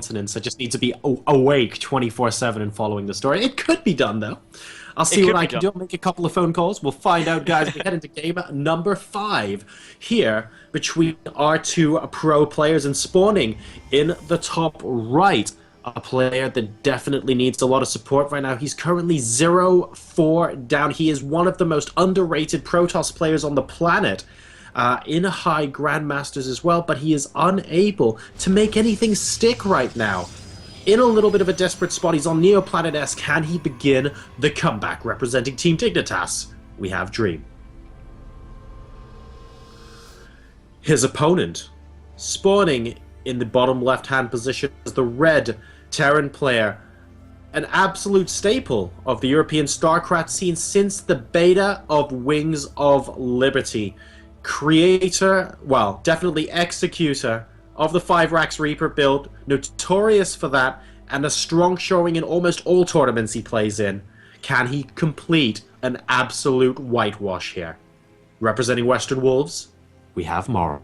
coincidence. I just need to be awake 24/7 and following the story. It could be done, though. I'll see what I can do. I'll make a couple of phone calls. We'll find out, guys. We head into game number 5 here between our two pro players, and spawning in the top right, a player that definitely needs a lot of support right now. He's currently 0-4 down. He is one of the most underrated Protoss players on the planet. In high Grandmasters as well, but he is unable to make anything stick right now. In a little bit of a desperate spot, he's on Neoplanet S. Can he begin the comeback? Representing Team Dignitas, we have DreAm. His opponent, spawning in the bottom left-hand position, is the red Terran player, an absolute staple of the European StarCraft scene since the beta of Wings of Liberty. Creator, well, definitely executor of the 5-Rax Reaper build, notorious for that, and a strong showing in almost all tournaments he plays in. Can he complete an absolute whitewash here? Representing Western Wolves, we have Morrow.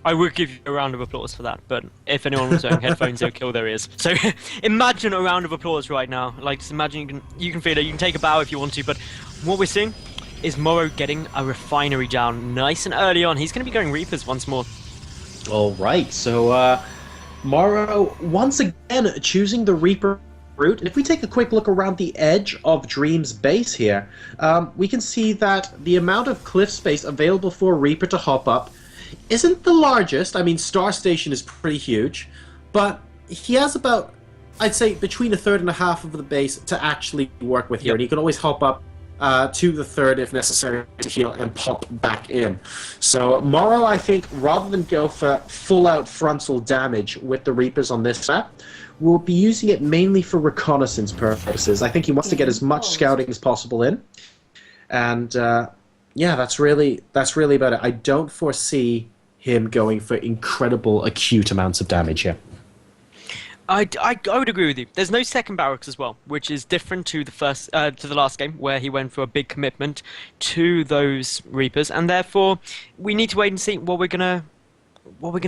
I would give you a round of applause for that, but if anyone was wearing headphones, they'll kill their ears. So imagine a round of applause right now. Like, just imagine you can feel it. You can take a bow if you want to, but what we're seeing is Morrow getting a refinery down nice and early on. He's going to be going Reapers once more. All right, so Morrow once again choosing the Reaper route. And if we take a quick look around the edge of DreAm's base here, we can see that the amount of cliff space available for Reaper to hop up isn't the largest. I mean, Star Station is pretty huge, but he has about, I'd say, between a third and a half of the base to actually work with here. Yep. And he can always hop up to the third if necessary to heal and pop back in. So Morrow, I think, rather than go for full-out frontal damage with the Reapers on this map, will be using it mainly for reconnaissance purposes. I think he wants to get as much scouting as possible in. And yeah, that's really about it. I don't foresee him going for incredible acute amounts of damage here. I would agree with you. There's no second barracks as well, which is different to the last game where he went for a big commitment to those Reapers, and therefore we need to wait and see what we're gonna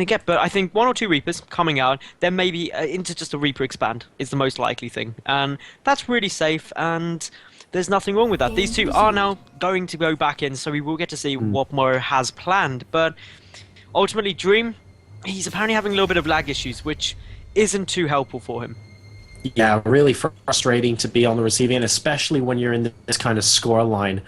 get. But I think 1 or 2 Reapers coming out, then maybe into just a Reaper expand is the most likely thing, and that's really safe. And there's nothing wrong with that. These two are now going to go back in, so we will get to see what Morrow has planned. But ultimately, DreAm, he's apparently having a little bit of lag issues, which isn't too helpful for him. Yeah, really frustrating to be on the receiving end, especially when you're in this kind of score line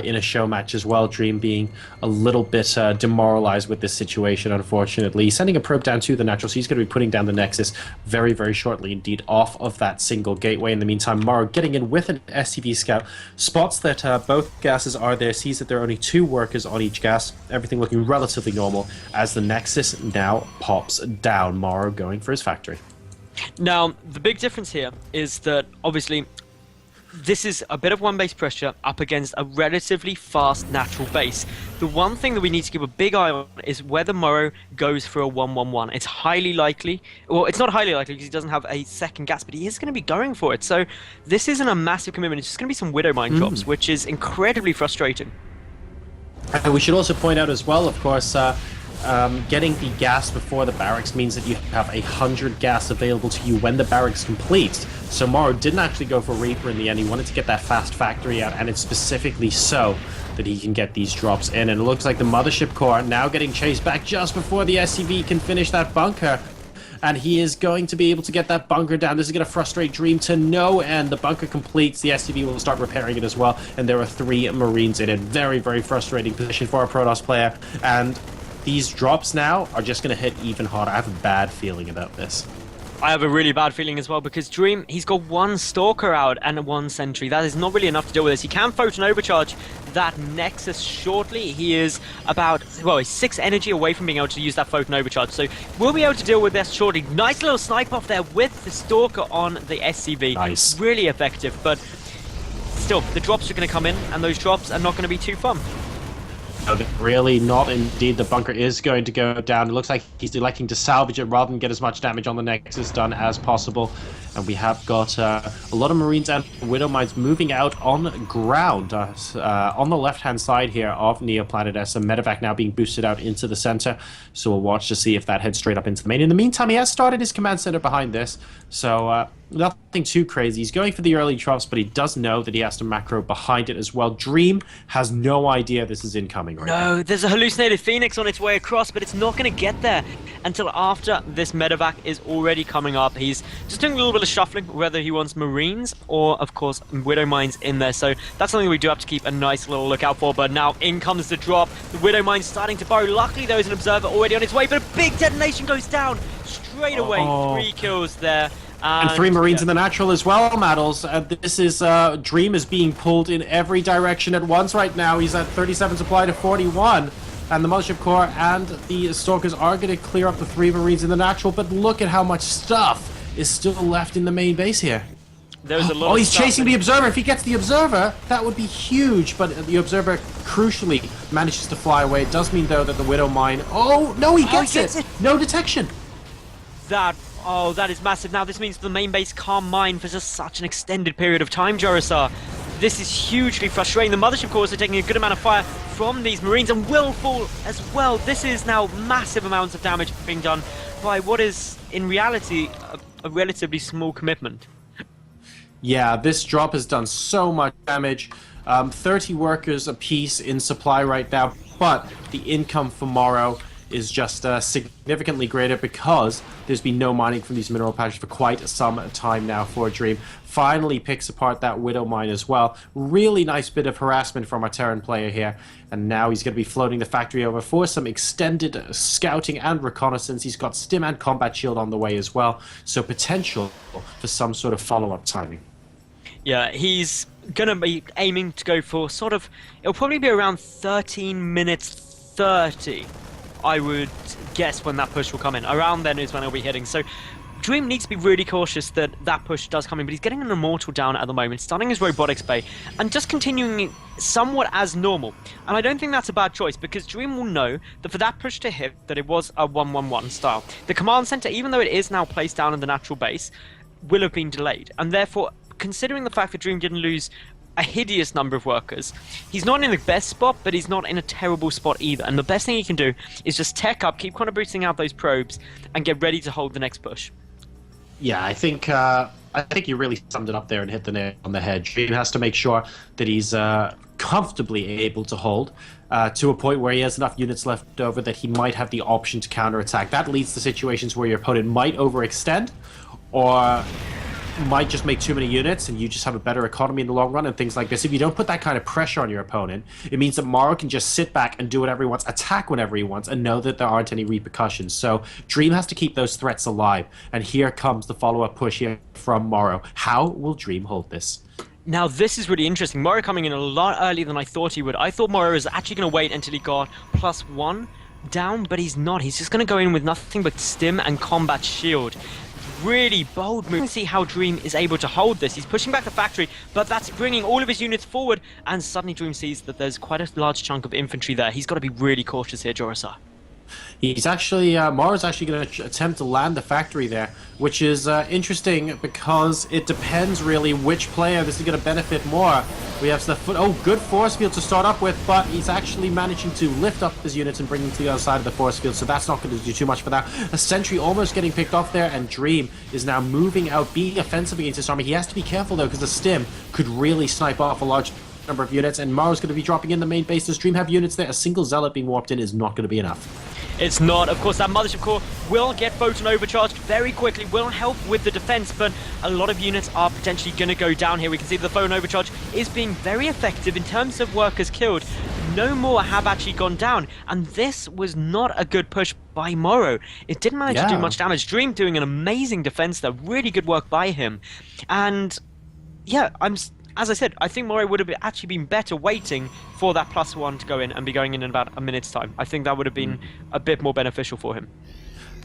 in a show match as well. DreAm being a little bit demoralized with this situation, unfortunately. Sending a probe down to the natural, so he's going to be putting down the Nexus very, very shortly indeed off of that single gateway. In the meantime, Morrow getting in with an SCV scout, spots that both gases are there, sees that there are only 2 workers on each gas, everything looking relatively normal as the Nexus now pops down. Morrow going for his factory. Now, the big difference here is that, obviously, this is a bit of one-base pressure up against a relatively fast natural base. The one thing that we need to keep a big eye on is whether Morrow goes for a 1-1-1. It's highly likely, well, it's not highly likely because he doesn't have a second gas, but he is going to be going for it. So this isn't a massive commitment. It's just going to be some Widow Mine drops, which is incredibly frustrating. And we should also point out as well, of course, getting the gas before the barracks means that you have 100 gas available to you when the barracks completes. So Morrow didn't actually go for Reaper in the end. He wanted to get that fast factory out, and it's specifically so that he can get these drops in. And it looks like the Mothership Core now getting chased back just before the SCV can finish that bunker. And he is going to be able to get that bunker down. This is going to frustrate DreAm to no end. The bunker completes. The SCV will start repairing it as well. And there are 3 Marines in it. Very, very frustrating position for a Protoss player. And these drops now are just going to hit even harder. I have a bad feeling about this. I have a really bad feeling as well, because DreAm, he's got 1 Stalker out and 1 Sentry. That is not really enough to deal with this. He can photon overcharge that Nexus shortly. He is about, well, he's 6 energy away from being able to use that photon overcharge. So we'll be able to deal with this shortly. Nice little snipe off there with the Stalker on the SCV. Nice. Really effective, but still, the drops are going to come in, and those drops are not going to be too fun. Really not indeed. The bunker is going to go down. It looks like he's electing to salvage it rather than get as much damage on the Nexus done as possible. And we have got a lot of Marines and Widow Mines moving out on ground. On the left-hand side here of Neoplanet S, a medevac now being boosted out into the center. So we'll watch to see if that heads straight up into the main. In the meantime, he has started his command center behind this. So nothing too crazy. He's going for the early drops, but he does know that he has to macro behind it as well. DreAm has no idea this is incoming right now. No, there's a hallucinated Phoenix on its way across, but it's not going to get there until after this medevac is already coming up. He's just doing a little bit of shuffling, whether he wants Marines or, of course, Widow Mines in there. So that's something we do have to keep a nice little lookout for. But now in comes the drop. The Widow Mines starting to burrow. Luckily, there is an observer already on its way, but a big detonation goes down straight away. 3 kills there. And 3 Marines in the natural as well, Maddles. This is DreAm is being pulled in every direction at once right now. He's at 37 supply to 41. And the Mothership Core and the Stalkers are going to clear up the 3 Marines in the natural. But look at how much stuff is still left in the main base here. There's a lot he's chasing the Observer. If he gets the Observer, that would be huge. But the Observer crucially manages to fly away. It does mean, though, that the Widow Mine... Oh, no, he gets it! No detection! Oh, that is massive. Now, this means the main base can't mine for just such an extended period of time, Jorasar. This is hugely frustrating. The Mothership Cores are taking a good amount of fire from these Marines and will fall as well. This is now massive amounts of damage being done by what is, in reality, a relatively small commitment. Yeah, this drop has done so much damage. 30 workers apiece in supply right now, but the income for Morrow is just significantly greater because there's been no mining from these mineral patches for quite some time now for DreAm. Finally picks apart that Widow Mine as well. Really nice bit of harassment from our Terran player here. And now he's going to be floating the factory over for some extended scouting and reconnaissance. He's got Stim and Combat Shield on the way as well. So potential for some sort of follow-up timing. Yeah, he's going to be aiming to go for sort of... It'll probably be around 13 minutes 30. I would guess when that push will come in. Around then is when I'll be hitting. So DreAm needs to be really cautious that that push does come in, but he's getting an Immortal down at the moment, starting his Robotics Bay, and just continuing somewhat as normal. And I don't think that's a bad choice, because DreAm will know that for that push to hit, that it was a 1-1-1 style. The Command Center, even though it is now placed down in the natural base, will have been delayed. And therefore, considering the fact that DreAm didn't lose a hideous number of workers, he's not in the best spot, but he's not in a terrible spot either. And the best thing he can do is just tech up, keep kind of boosting out those probes, and get ready to hold the next push. Yeah, I think you really summed it up there and hit the nail on the head. DreAm has to make sure that he's comfortably able to hold to a point where he has enough units left over that he might have the option to counterattack. That leads to situations where your opponent might overextend, or might just make too many units and you just have a better economy in the long run and things like this. If you don't put that kind of pressure on your opponent, it means that Morrow can just sit back and do whatever he wants, attack whenever he wants, and know that there aren't any repercussions. So DreAm has to keep those threats alive. And here comes the follow-up push here from Morrow. How will DreAm hold this? Now, this is really interesting. Morrow coming in a lot earlier than I thought he would. I thought Morrow was actually going to wait until he got +1 down, but he's not. He's just going to go in with nothing but Stim and Combat Shield. Really bold move. You can see how DreAm is able to hold this. He's pushing back the factory, but that's bringing all of his units forward, and suddenly DreAm sees that there's quite a large chunk of infantry there. He's got to be really cautious here, Jorasar. He's actually, Morrow's actually going to attempt to land the factory there, which is interesting because it depends really which player this is going to benefit more. We have the good force field to start up with, but he's actually managing to lift up his units and bring them to the other side of the force field, so that's not going to do too much for that. A sentry almost getting picked off there, and DreAm is now moving out, being offensive against this army. He has to be careful though, because the Stim could really snipe off a large number of units, and Morrow's going to be dropping in the main base. Does DreAm have units there? A single Zealot being warped in is not going to be enough. It's not. Of course, that Mothership Core will get Photon overcharged very quickly, will help with the defense, but a lot of units are potentially going to go down here. We can see the Photon overcharge is being very effective in terms of workers killed. No more have actually gone down, and this was not a good push by Morrow. It didn't manage to do much damage. DreAm doing an amazing defense there. Really good work by him. And yeah, as I said, I think Morrow would have actually been better waiting for that +1 to go in and be going in about a minute's time. I think that would have been a bit more beneficial for him.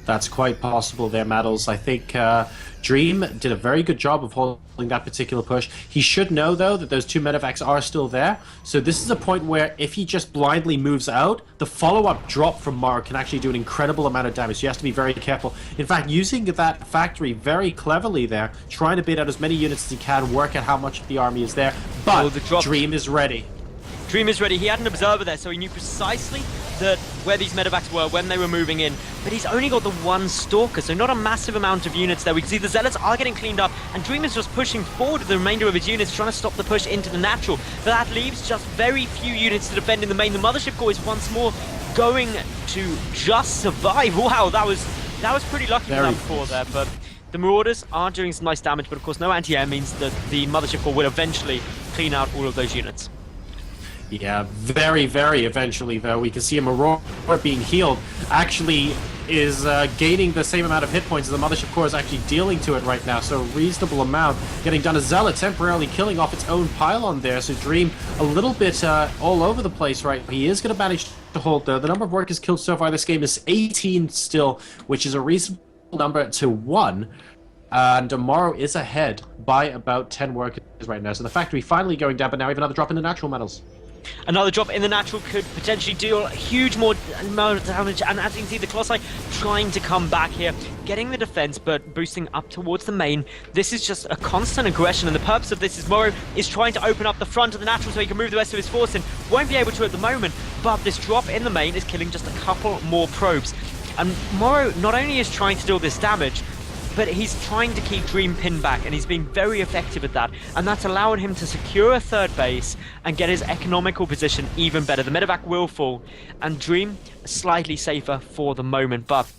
That's quite possible there, Maddles. I think DreAm did a very good job of holding that particular push. He should know, though, that those two medevacs are still there. So this is a point where if he just blindly moves out, the follow-up drop from Morrow can actually do an incredible amount of damage. So you have to be very careful. In fact, using that factory very cleverly there, trying to bait out as many units as he can, work out how much of the army is there. But DreAm is ready. DreAm is ready. He had an observer there, so he knew precisely where these medevacs were when they were moving in. But he's only got the one Stalker, so not a massive amount of units there. We can see the Zealots are getting cleaned up, and DreAm is just pushing forward with the remainder of his units, trying to stop the push into the natural. But that leaves just very few units to defend in the main. The Mothership Core is once more going to just survive. Wow, that was pretty lucky for that before there, but the Marauders are doing some nice damage, but of course no anti-air means that the Mothership Core will eventually clean out all of those units. Yeah, very, very eventually, though. We can see a Morrow being healed actually is gaining the same amount of hit points as the Mothership Core is actually dealing to it right now, so a reasonable amount getting done. A Zealot temporarily killing off its own pylon there, so DreAm a little bit all over the place, right? He is going to manage to hold, though. The number of workers killed so far this game is 18 still, which is a reasonable number to 1. And Morrow is ahead by about 10 workers right now, so the factory finally going down, but now we have another drop in the natural metals. Another drop in the natural could potentially deal a huge more damage, and as you can see, the Colossi trying to come back here, getting the defense, but boosting up towards the main. This is just a constant aggression, and the purpose of this is Morrow is trying to open up the front of the natural so he can move the rest of his force in. Won't be able to at the moment, but this drop in the main is killing just a couple more probes. And Morrow not only is trying to deal this damage, but he's trying to keep DreAm pinned back, and he's being very effective at that, and that's allowing him to secure a third base and get his economical position even better. The medevac will fall, and DreAm slightly safer for the moment, but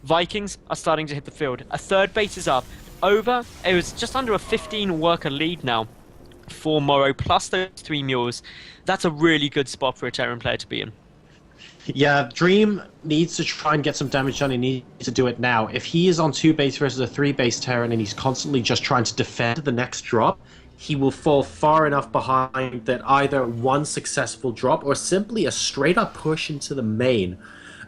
Vikings are starting to hit the field. A third base is up. It was just under a 15 worker lead now for Morrow, plus those 3 mules. That's a really good spot for a Terran player to be in. Yeah, DreAm needs to try and get some damage done. He needs to do it now. If he is on 2 base versus a 3 base Terran and he's constantly just trying to defend the next drop, he will fall far enough behind that either one successful drop or simply a straight up push into the main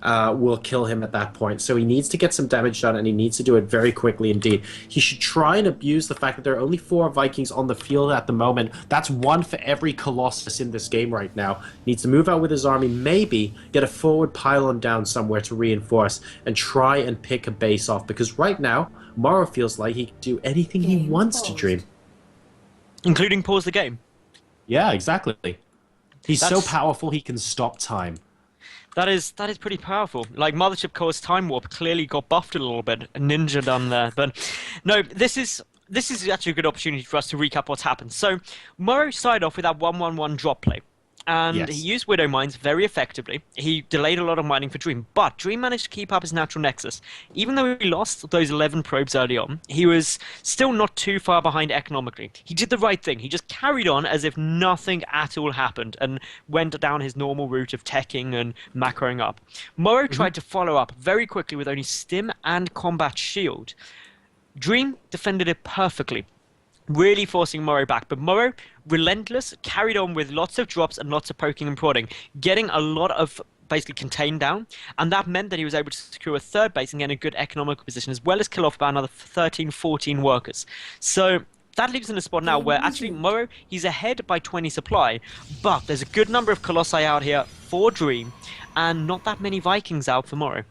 will kill him at that point. So he needs to get some damage done, and he needs to do it very quickly indeed. He should try and abuse the fact that there are only 4 Vikings on the field at the moment. That's 1 for every Colossus in this game right now. He needs to move out with his army, maybe get a forward pylon down somewhere to reinforce, and try and pick a base off, because right now, Morrow feels like he can do anything he wants to DreAm. Including pause the game? Yeah, exactly. He's so powerful he can stop time. That is pretty powerful. Like, Mothership Core's Time Warp clearly got buffed a little bit. A ninja done there. But no, this is actually a good opportunity for us to recap what's happened. So, Morrow started off with that 1-1-1 drop play. And he used Widow Mines very effectively. He delayed a lot of mining for DreAm, but DreAm managed to keep up his natural nexus. Even though he lost those 11 probes early on, he was still not too far behind economically. He did the right thing. He just carried on as if nothing at all happened and went down his normal route of teching and macroing up. Morrow tried to follow up very quickly with only Stim and Combat Shield. DreAm defended it perfectly, really forcing Morrow back, but Morrow, relentless, carried on with lots of drops and lots of poking and prodding, getting a lot of basically contained down, and that meant that he was able to secure a third base and get in a good economical position, as well as kill off about another 13, 14 workers. So that leaves him in a spot now where actually Morrow, he's ahead by 20 supply, but there's a good number of Colossi out here for DreAm, and not that many Vikings out for Morrow.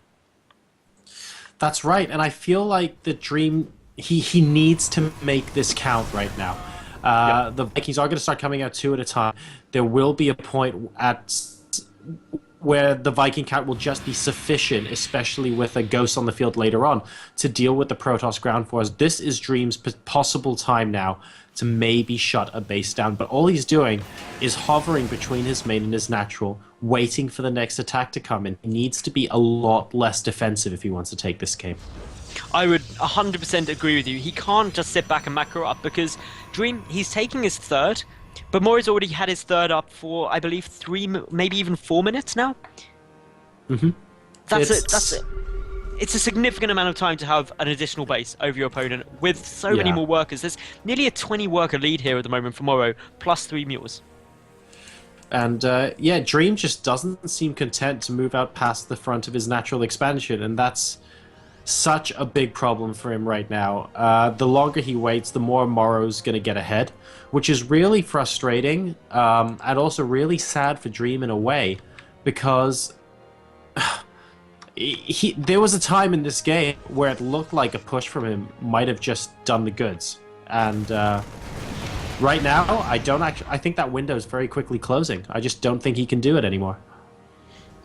That's right, and I feel like the DreAm, he needs to make this count right now. The Vikings are going to start coming out 2 at a time. There will be a point where the Viking count will just be sufficient, especially with a Ghost on the field later on, to deal with the Protoss ground force. This is DreAm's possible time now to maybe shut a base down, but all he's doing is hovering between his main and his natural, waiting for the next attack to come in. He needs to be a lot less defensive if he wants to take this game. I would 100% agree with you. He can't just sit back and macro up, because DreAm, he's taking his third, but Morrow's already had his third up for, I believe, 3, maybe even 4 minutes now. It's a significant amount of time to have an additional base over your opponent with so many more workers. There's nearly a 20 worker lead here at the moment for Morrow, plus 3 mules. And DreAm just doesn't seem content to move out past the front of his natural expansion, and that's such a big problem for him right now. The longer he waits, the more Morrow's going to get ahead, which is really frustrating, and also really sad for DreAm in a way, because there was a time in this game where it looked like a push from him might have just done the goods, and right now I think that window is very quickly closing. I just don't think he can do it anymore.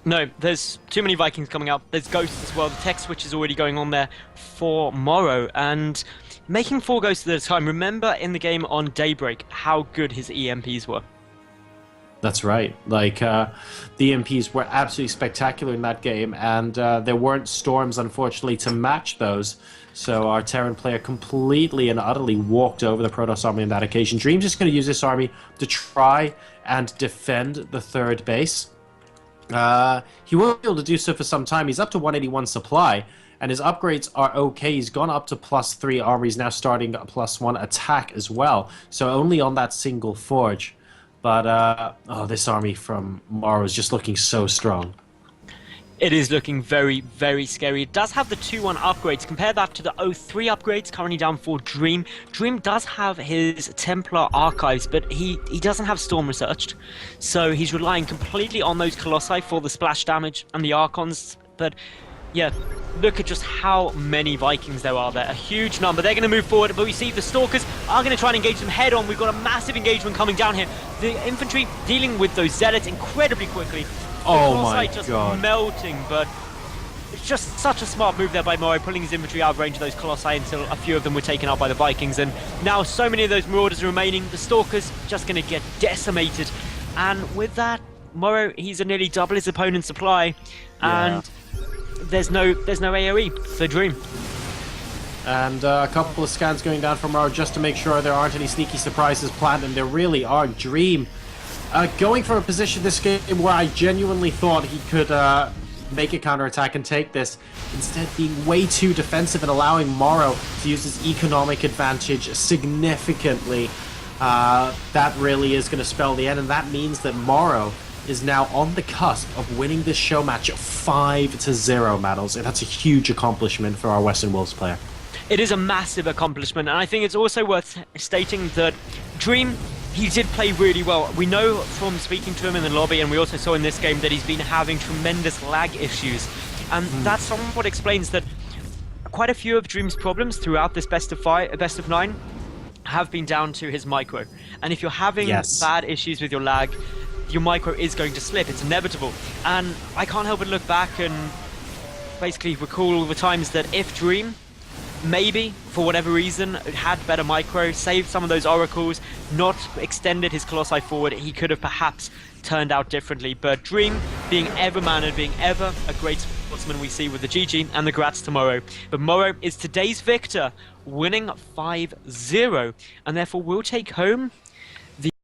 No, there's too many Vikings coming up. There's Ghosts as well. The tech switch is already going on there for Morrow, and making 4 Ghosts at a time. Remember in the game on Daybreak how good his EMPs were. That's right. Like, the EMPs were absolutely spectacular in that game, and there weren't storms, unfortunately, to match those. So our Terran player completely and utterly walked over the Protoss army on that occasion. DreAm's just going to use this army to try and defend the 3rd base. He won't be able to do so for some time. He's up to 181 supply, and his upgrades are okay. He's gone up to +3 armor. He's now starting a +1 attack as well. So only on that single forge. But, oh, this army from Morrow is just looking so strong. It is looking very, very scary. It does have the 2-1 upgrades. Compare that to the 0-3 upgrades currently down for DreAm. DreAm does have his Templar archives, but he doesn't have Storm researched. So he's relying completely on those Colossi for the splash damage and the Archons. But yeah, look at just how many Vikings there are there. A huge number. They're going to move forward, but we see the Stalkers are going to try and engage them head on. We've got a massive engagement coming down here. The infantry dealing with those Zealots incredibly quickly. Oh my just god. Melting, but it's just such a smart move there by Morrow, pulling his infantry out of range of those Colossi until a few of them were taken out by the Vikings, and now so many of those Marauders remaining. The Stalkers just going to get decimated, and with that, Morrow, he's nearly double his opponent's supply, and there's no AoE for DreAm. And a couple of scans going down from Morrow just to make sure there aren't any sneaky surprises planned, and there really are. DreAm going for a position this game where I genuinely thought he could make a counterattack and take this, instead being way too defensive and allowing Morrow to use his economic advantage significantly. That really is going to spell the end, and that means that Morrow is now on the cusp of winning this show match 5-0, Maddles, and that's a huge accomplishment for our Western Wolves player. It is a massive accomplishment, and I think it's also worth stating that DreAm, he did play really well. We know from speaking to him in the lobby, and we also saw in this game, that he's been having tremendous lag issues. And that somewhat explains that quite a few of DreAm's problems throughout this best of 9 have been down to his micro. And if you're having bad issues with your lag, your micro is going to slip. It's inevitable. And I can't help but look back and basically recall all the times that if DreAm maybe, for whatever reason, had better micro, saved some of those oracles, not extended his Colossi forward, he could have perhaps turned out differently. But DreAm, being ever mannered, being ever a great sportsman, we see with the GG and the grats to Morrow. But Morrow is today's victor, winning 5-0, and therefore will take home